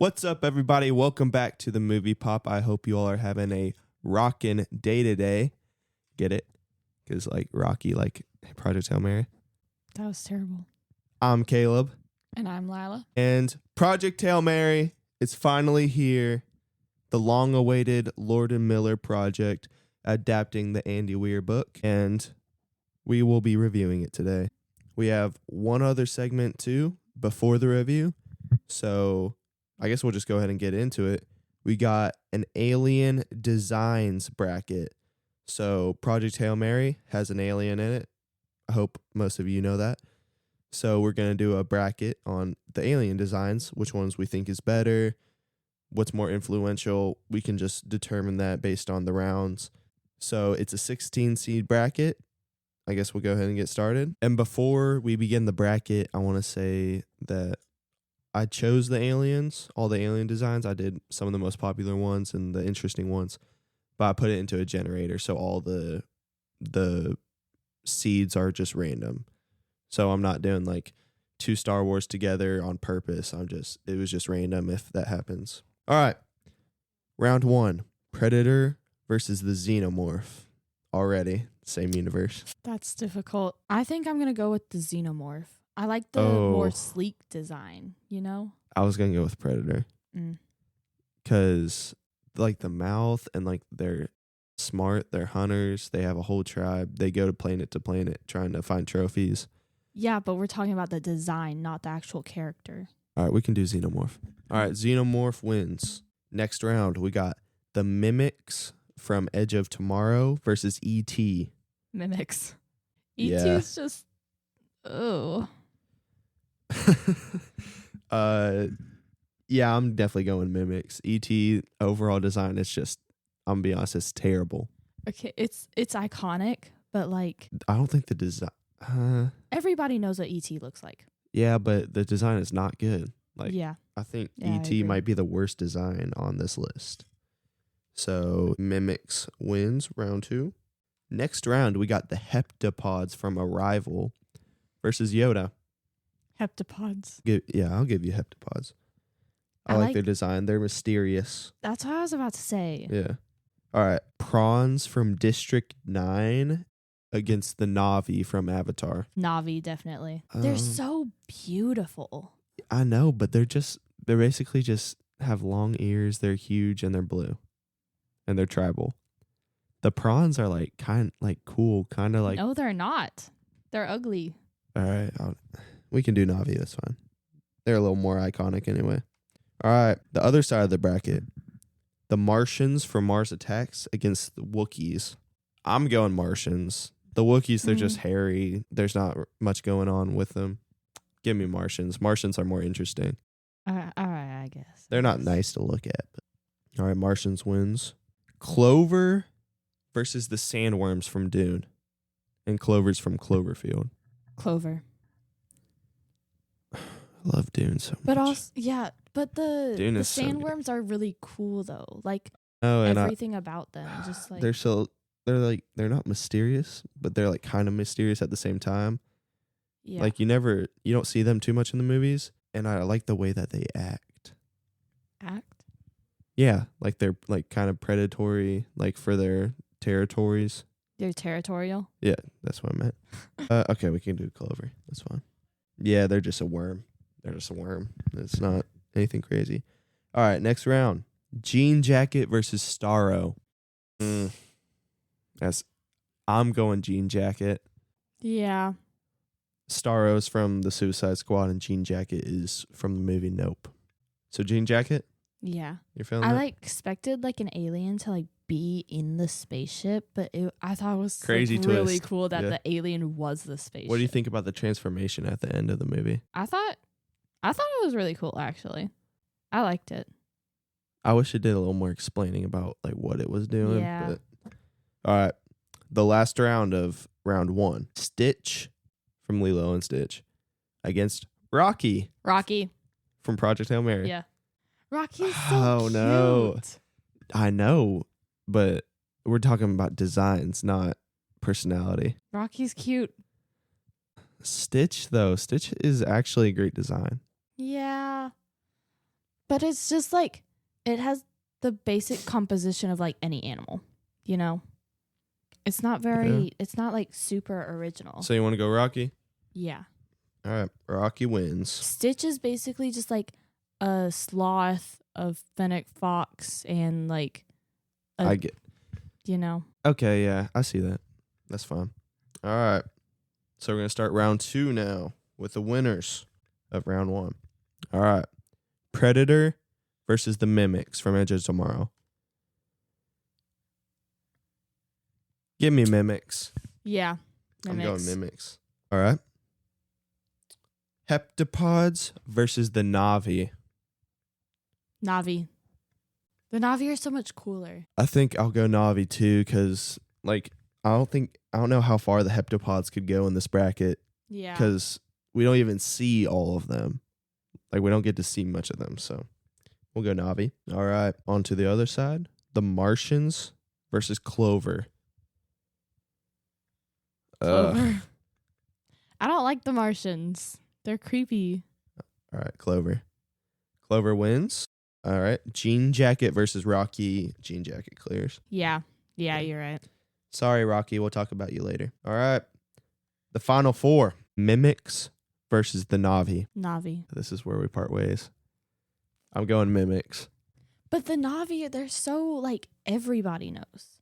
What's up, everybody? Welcome back to the Movie Pop. I hope you all are having a rockin' day today. Get it? Because, like, Rocky, like Project Hail Mary. That was terrible. I'm Caleb. And I'm Laila. And Project Hail Mary is finally here. The long-awaited Lord and Miller project adapting the Andy Weir book. And we will be reviewing it today. We have one other segment, too, before the review. So I guess we'll just go ahead and get into it. We got an Alien Designs bracket. So Project Hail Mary has an alien in it. I hope most of you know that. So we're going to do a bracket on the alien designs, which ones we think is better, what's more influential. We can just determine that based on the rounds. So it's a 16 seed bracket. I guess we'll go ahead and get started. And before we begin the bracket, I want to say that I chose the aliens, all the alien designs. I did some of the most popular ones and the interesting ones, but I put it into a generator, so all the seeds are just random. So I'm not doing like two Star Wars together on purpose. It was just random if that happens. All right. Round 1, Predator versus the Xenomorph. Already, same universe. That's difficult. I think I'm going to go with the Xenomorph. I like the more sleek design, you know? I was going to go with Predator. Because, like, the mouth and, like, they're smart. They're hunters. They have a whole tribe. They go to planet trying to find trophies. Yeah, but we're talking about the design, not the actual character. All right, we can do Xenomorph. All right, Xenomorph wins. Next round, we got the Mimics from Edge of Tomorrow versus E.T. Mimics. Yeah. E.T. is just... Oh. Yeah, I'm definitely going Mimics. E.T. overall design is just, I'm gonna be honest, it's terrible. Okay, it's iconic, but like... I don't think the design... everybody knows what E.T. looks like. Yeah, but the design is not good. Like, yeah. I think Yeah, E.T. might be the worst design on this list. So, Mimics wins round 2. Next round, we got the Heptapods from Arrival versus Yoda. Heptapods. I'll give you Heptapods. I like their design. They're mysterious. That's what I was about to say. Yeah. All right. Prawns from District 9 against the Na'vi from Avatar. Na'vi, definitely. They're so beautiful. I know, but they're basically just have long ears. They're huge and they're blue. And they're tribal. The prawns are like cool, kind of like... No, they're not. They're ugly. All right. We can do Na'vi. That's fine. They're a little more iconic anyway. All right. The other side of the bracket. The Martians from Mars Attacks against the Wookiees. I'm going Martians. The Wookiees, they're just hairy. There's not much going on with them. Give me Martians. Martians are more interesting. All right, I guess. They're not nice to look at. But. All right, Martians wins. Clover versus the sandworms from Dune. And Clover's from Cloverfield. Clover. I love Dune so much. But also, yeah, but the sandworms so are really cool though. Like everything about them, just like they're not mysterious, but they're like kind of mysterious at the same time. Yeah. Like you don't see them too much in the movies, and I like the way that they act. Act? Yeah, like they're like kind of predatory, like for their territories. They're territorial? Yeah, that's what I meant. Okay, we can do Clover. That's fine. Yeah, they're just a worm. They're just a worm. It's not anything crazy. All right, next round. Jean Jacket versus Starro. I'm going Jean Jacket. Yeah. Starro's from the Suicide Squad and Jean Jacket is from the movie Nope. So Jean Jacket? Yeah. You're feeling that? I expected like an alien to be in the spaceship, but I thought it was crazy really twist. cool that the alien was the spaceship. What do you think about the transformation at the end of the movie? I thought it was really cool actually. I liked it. I wish it did a little more explaining about what it was doing. Yeah. But all right. The last round of round 1. Stitch from Lilo and Stitch against Rocky from Project Hail Mary. Yeah. Rocky's so cute. No. I know, but we're talking about designs, not personality. Rocky's cute. Stitch is actually a great design. Yeah. But it's just like, it has the basic composition of like any animal, you know? It's not it's not like super original. So you want to go Rocky? Yeah. All right, Rocky wins. Stitch is basically just like a sloth, a fennec fox, and like I get. You know. Okay, yeah, I see that. That's fine. All right. So we're going to start round 2 now with the winners of round 1. All right. Predator versus the Mimics from Edge of Tomorrow. Give me Mimics. Yeah. I'm going Mimics. All right. Heptapods versus the Navi. Navi. The Navi are so much cooler. I think I'll go Navi too, because like I don't know how far the heptapods could go in this bracket. Yeah. Because we don't even see all of them. Like we don't get to see much of them. So we'll go Navi. All right. On to the other side. The Martians versus Clover. Clover. I don't like the Martians. They're creepy. All right, Clover. Clover wins. All right. Jean Jacket versus Rocky. Jean Jacket clears. Yeah. Yeah, you're right. Sorry, Rocky. We'll talk about you later. All right. The final 4. Mimics versus the Navi. Navi. This is where we part ways. I'm going Mimics. But the Navi, they're so, like, everybody knows.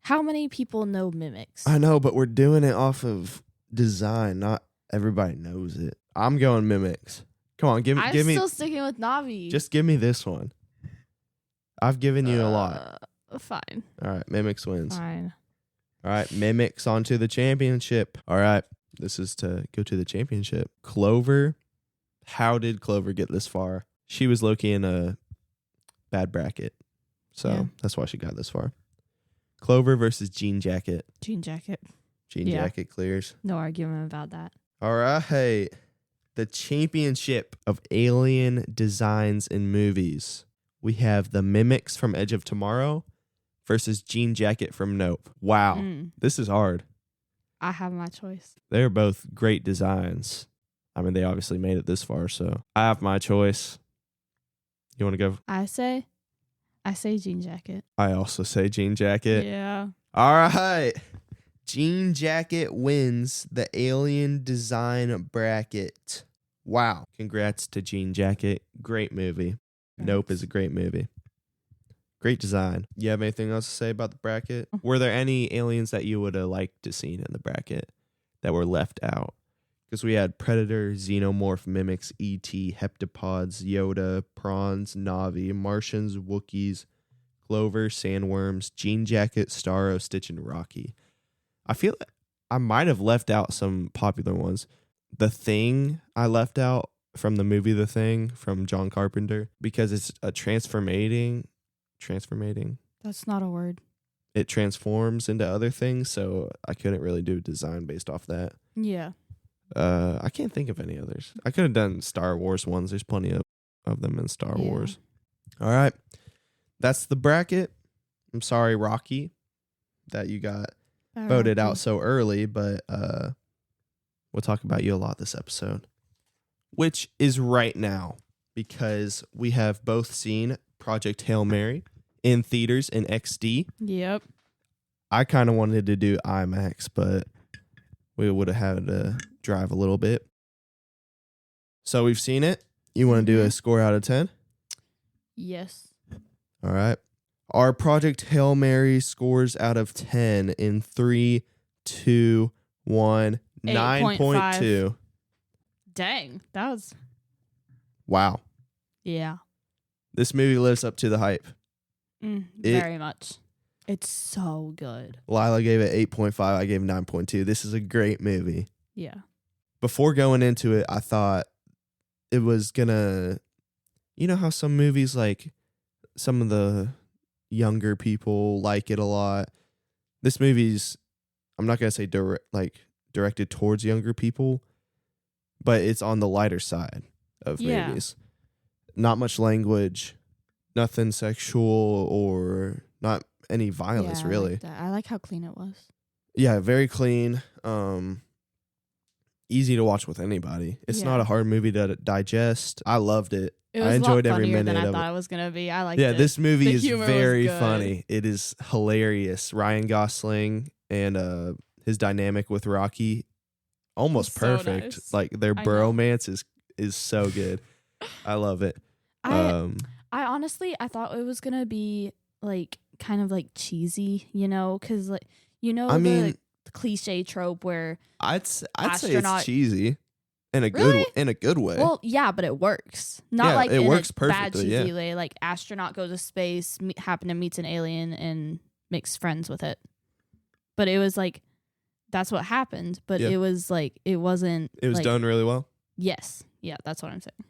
How many people know Mimics? I know, but we're doing it off of design. Not everybody knows it. I'm going Mimics. Come on, give me. I'm still sticking with Navi. Just give me this one. I've given you a lot. Fine. All right, Mimics wins. Fine. All right, Mimics on to the championship. All right, this is to go to the championship. Clover. How did Clover get this far? She was low-key in a bad bracket. So that's why she got this far. Clover versus Jean Jacket. Jean Jacket. Jean Jacket clears. No argument about that. All right. The championship of alien designs in movies. We have the Mimics from Edge of Tomorrow versus Jean Jacket from Nope. Wow. This is hard. I have my choice. They're both great designs. I mean, they obviously made it this far, so I have my choice. You want to go? I say Jean Jacket. I also say Jean Jacket. Yeah. All right. Jean Jacket wins the alien design bracket. Wow. Congrats to Jean Jacket. Great movie. Thanks. Nope is a great movie. Great design. You have anything else to say about the bracket? Were there any aliens that you would have liked to see in the bracket that were left out? Because we had Predator, Xenomorph, Mimics, E.T., Heptapods, Yoda, Prawns, Navi, Martians, Wookiees, Clover, Sandworms, Jean Jacket, Starro, Stitch, and Rocky. I feel like I might have left out some popular ones. The Thing I left out from the movie The Thing from John Carpenter because it's a transformating. That's not a word. It transforms into other things, so I couldn't really do design based off that. Yeah. I can't think of any others. I could have done Star Wars ones. There's plenty of them in Star Wars. All right. That's the bracket. I'm sorry, Rocky, that you got voted out so early, but we'll talk about you a lot this episode, which is right now because we have both seen Project Hail Mary in theaters in XD. Yep. I kind of wanted to do IMAX, but we would have had to drive a little bit. So we've seen it. You want to do a score out of 10? Yes. All right. Our Project Hail Mary scores out of 10 in 3, 2, 1, 9.2. Dang. That was... Wow. Yeah. This movie lives up to the hype. Very much. It's so good. Laila gave it 8.5. I gave 9.2. This is a great movie. Yeah. Before going into it, I thought it was gonna... You know how some movies, like, some of the younger people like it a lot? This movie's... I'm not going to say directed towards younger people, but it's on the lighter side of movies. Not much language, nothing sexual, or not any violence, really. I like how clean it was. Yeah, very clean. Easy to watch with anybody. It's not a hard movie to digest. I loved it. It was I a enjoyed lot every funnier minute than I of thought it. it was gonna be. I liked Yeah, it. this movie The is humor was very good. funny. It is hilarious. Ryan Gosling and his dynamic with Rocky, almost So perfect. nice. Like their I know. bromance is so good. I love it. I honestly I thought it was gonna be like kind of like cheesy, you know, because like I mean, the cliche trope where I'd say it's astronaut- cheesy in a Really? good way. well, yeah, but it works. Not Yeah, like it in works a bad perfectly, cheesy yeah. way. Like astronaut goes to space, happen to meets an alien and makes friends with it. But it was like that's what happened. But Yeah. it was like it wasn't. It was like, done really well. Yes, yeah, that's what I'm saying.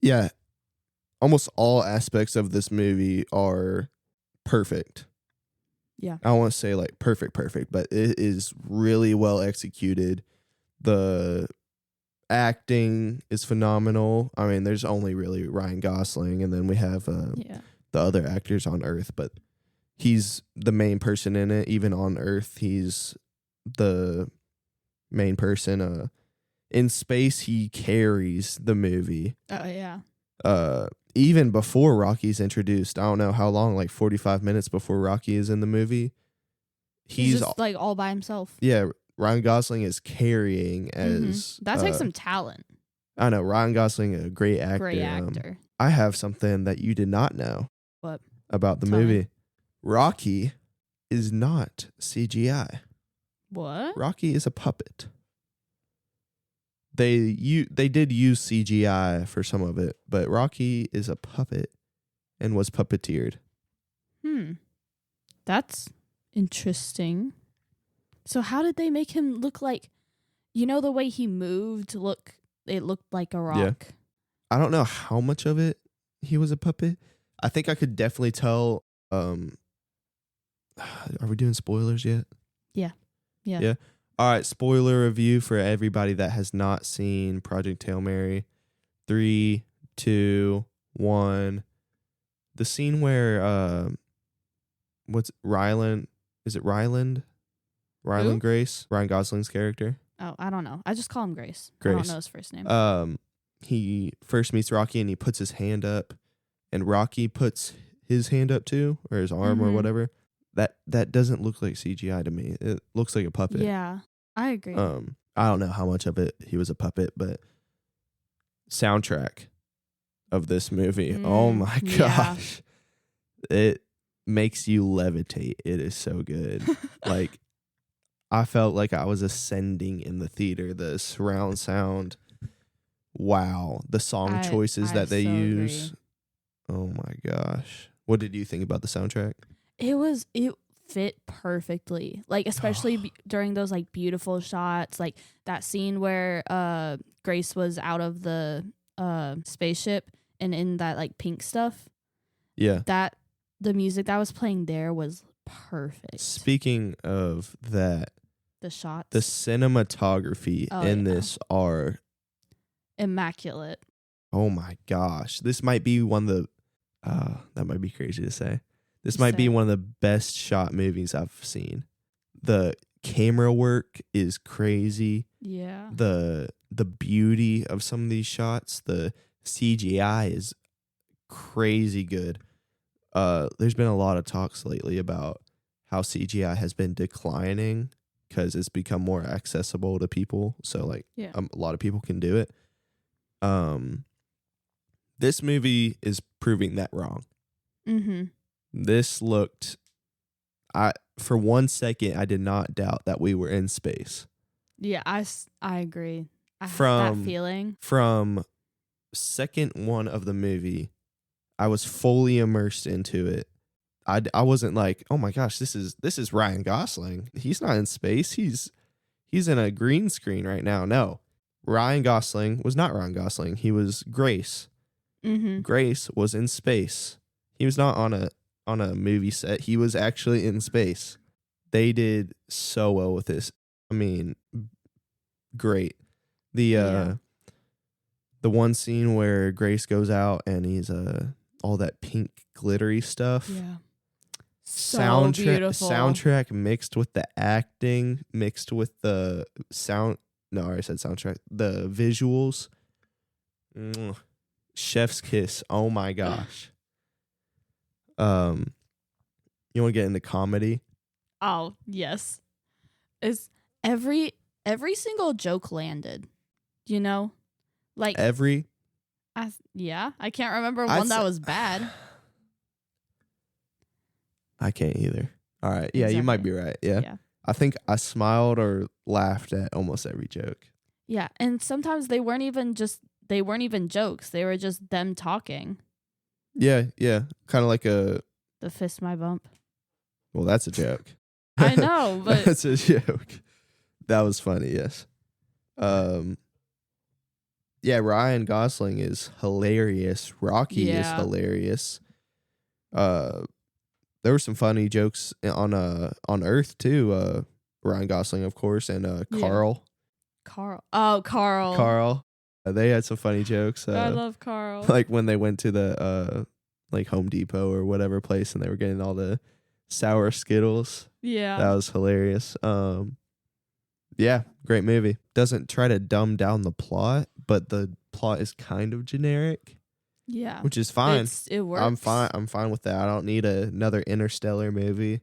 Yeah, almost all aspects of this movie are perfect. Yeah. I don't want to say like perfect, but it is really well executed. The acting is phenomenal. I mean, there's only really Ryan Gosling, and then we have Yeah. the other actors on Earth, but he's the main person in it. Even on Earth, he's the main person. In space, he carries the movie. Oh yeah. Even before Rocky's introduced, I don't know how long, like 45 minutes before Rocky is in the movie. He's just like all by himself. Yeah, Ryan Gosling is carrying as That takes some talent. I know Ryan Gosling, a great actor. Great actor. I have something that you did not know. What? About the Tell me. movie? Rocky is not CGI. What? Rocky is a puppet. They did use CGI for some of it, but Rocky is a puppet and was puppeteered. That's interesting. So how did they make him look like, the way he moved, it looked like a rock. Yeah. I don't know how much of it he was a puppet. I think I could definitely tell. Are we doing spoilers yet? Yeah. All right, spoiler review for everybody that has not seen Project Hail Mary. 3, 2, 1. The scene where what's Ryland? Is it Ryland? Ryland Who? Grace, Ryan Gosling's character. Oh, I don't know. I just call him Grace. I Grace. don't know his first name. He first meets Rocky and he puts his hand up, and Rocky puts his hand up too, or his arm or Mhm. whatever. That doesn't look like CGI to me. It looks like a puppet. Yeah, I agree. I don't know how much of it he was a puppet, but soundtrack of this movie. Oh my yeah. gosh. It makes you levitate. It is so good. Like I felt like I was ascending in the theater. The surround sound. Wow. The song choices I that they so use. agree. Oh my gosh. What did you think about the soundtrack? It fit perfectly, like especially during those like beautiful shots, like that scene where Grace was out of the spaceship and in that like pink stuff. Yeah. That the music that was playing there was perfect. Speaking of that, The shots, the cinematography in this are immaculate. oh my gosh. This might be one of the that might be crazy to say. This might be one of the best shot movies I've seen. The camera work is crazy. Yeah. The beauty of some of these shots, the CGI is crazy good. There's been a lot of talks lately about how CGI has been declining because it's become more accessible to people. So like a lot of people can do it. This movie is proving that wrong. Mm-hmm. This looked, for 1 second, I did not doubt that we were in space. Yeah, I agree. I had that feeling. From second one of the movie, I was fully immersed into it. I wasn't like, oh my gosh, this is Ryan Gosling. He's not in space. He's in a green screen right now. No, Ryan Gosling was not Ryan Gosling. He was Grace. Mm-hmm. Grace was in space. He was not on a movie set. He was actually in space. They did so well with this. I mean, great. The one scene where Grace goes out and he's all that pink glittery stuff. Yeah. So beautiful. Soundtrack mixed with the acting, mixed with the sound. No, I already said soundtrack. The visuals. Chef's Kiss. Oh my gosh. You want to get into comedy? Oh, yes. Is every single joke landed, you know? Like Every I can't remember I'd one that say- was bad. I can't either. All right. Yeah, you might be right. Yeah. I think I smiled or laughed at almost every joke. Yeah, and sometimes they weren't even jokes. They were just them talking. Yeah. Kind of like The fist my bump. well, that's a joke. I know, but That's a joke. That was funny, yes. Yeah, Ryan Gosling is hilarious. Rocky is Yeah. hilarious. There were some funny jokes on Earth too. Ryan Gosling, of course, and Carl. Carl. Oh, Carl. Carl. They had some funny jokes. I love Carl. Like when they went to the like Home Depot or whatever place and they were getting all the sour Skittles. Yeah. That was hilarious. Yeah, great movie. Doesn't try to dumb down the plot, but the plot is kind of generic, Yeah. which is fine. It works. I'm fine with that. I don't need another Interstellar movie.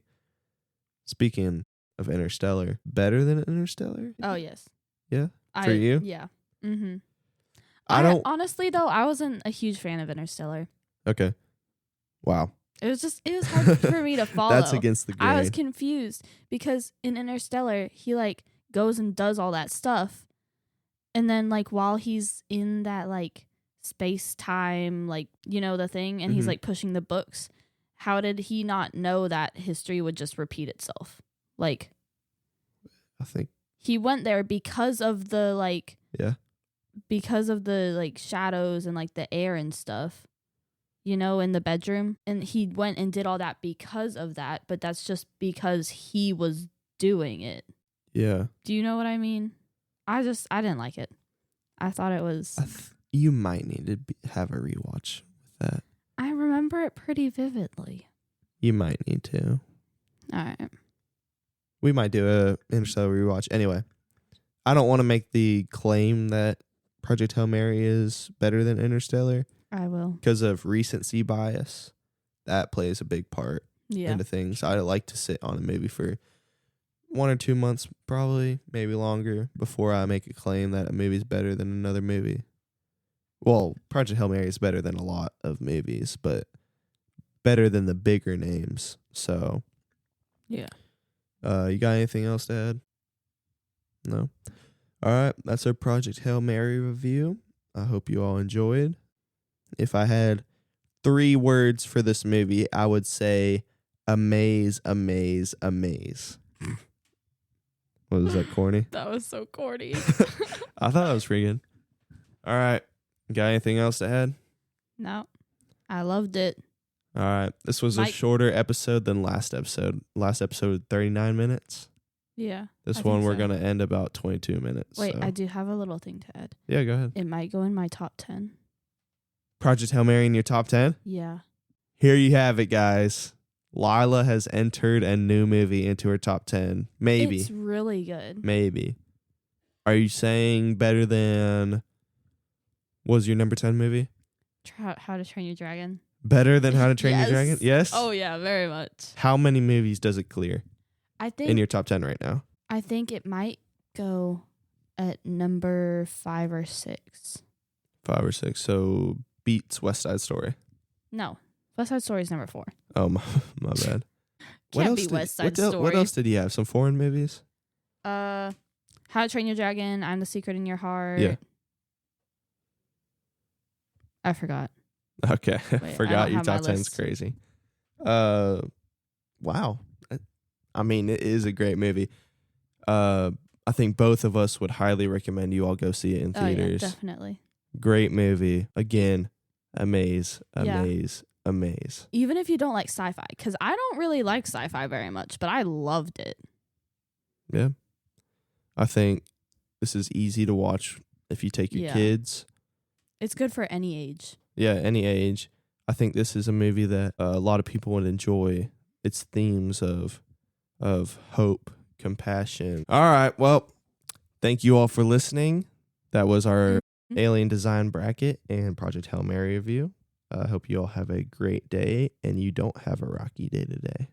Speaking of Interstellar, better than Interstellar? Oh, yes. Yeah? For you? Yeah. Mm-hmm. I don't- honestly though, I wasn't a huge fan of Interstellar. Okay. Wow. It was hard for me to follow. That's against the grain. I was confused because in Interstellar, he like goes and does all that stuff. And then like while he's in that like space time, like, you know, the thing, and he's Mhm. like pushing the books, how did he not know that history would just repeat itself? Like I think, he went there because of the yeah. shadows and like the air and stuff, you know, in the bedroom. And he went and did all that because of that, but that's just because he was doing it. Yeah. Do you know what I mean? I didn't like it. I thought it was... You might need to have a rewatch with that. I remember it pretty vividly. You might need to. All right. We might do a Interstellar rewatch. Anyway, I don't want to make the claim that Project Hail Mary is better than Interstellar I will. because of recency bias. That plays a big part Yeah. into things. I like to sit on a movie for 1 or 2 months, probably, maybe longer, before I make a claim that a movie is better than another movie. Well, Project Hail Mary is better than a lot of movies, but better than the bigger names. So, Yeah. you got anything else to add? No? All right, that's our Project Hail Mary review. I hope you all enjoyed. If I had 3 words for this movie, I would say amaze, amaze, amaze. What was that, corny? That was so corny. I thought that was pretty good. All right. Got anything else to add? No. I loved it. All right. This was a Mike- shorter episode than last episode. Last episode, 39 minutes. Yeah. This I one, think we're so. going to end about 22 minutes. Wait, so. I do have a little thing to add. Yeah, go ahead. It might go in my top 10. Project Hail Mary in your top 10? Yeah. Here you have it, guys. Laila has entered a new movie into her top 10. Maybe. It's really good. Maybe. Are you saying better than... What was your number 10 movie? How to Train Your Dragon. Better than How to Train Yes. Your Dragon? Yes? Oh yeah, very much. How many movies does it clear I think in your top 10 right now? I think it might go at number 5 or 6. 5 or 6. So beats West Side Story. No, West Side Story is number 4. Oh, my bad. Can't be West Side Story. What else did he have? Some foreign movies? How to Train Your Dragon. I'm the Secret in Your Heart. Yeah. I forgot. Okay. Wait, I Forgot don't your have my top 10's list. crazy. Wow. I mean, it is a great movie. I think both of us would highly recommend you all go see it in Oh yeah, theaters. definitely. Great movie. Again, amaze, Yeah. amaze, amaze. Even if you don't like sci-fi, because I don't really like sci-fi very much, but I loved it. Yeah. I think this is easy to watch if you take your Yeah. kids. It's good for any age. Yeah, any age. I think this is a movie that a lot of people would enjoy. Its themes of hope, compassion. All right, well, thank you all for listening. That was our Alien Design Bracket and Project Hail Mary review. I hope you all have a great day and you don't have a rocky day today.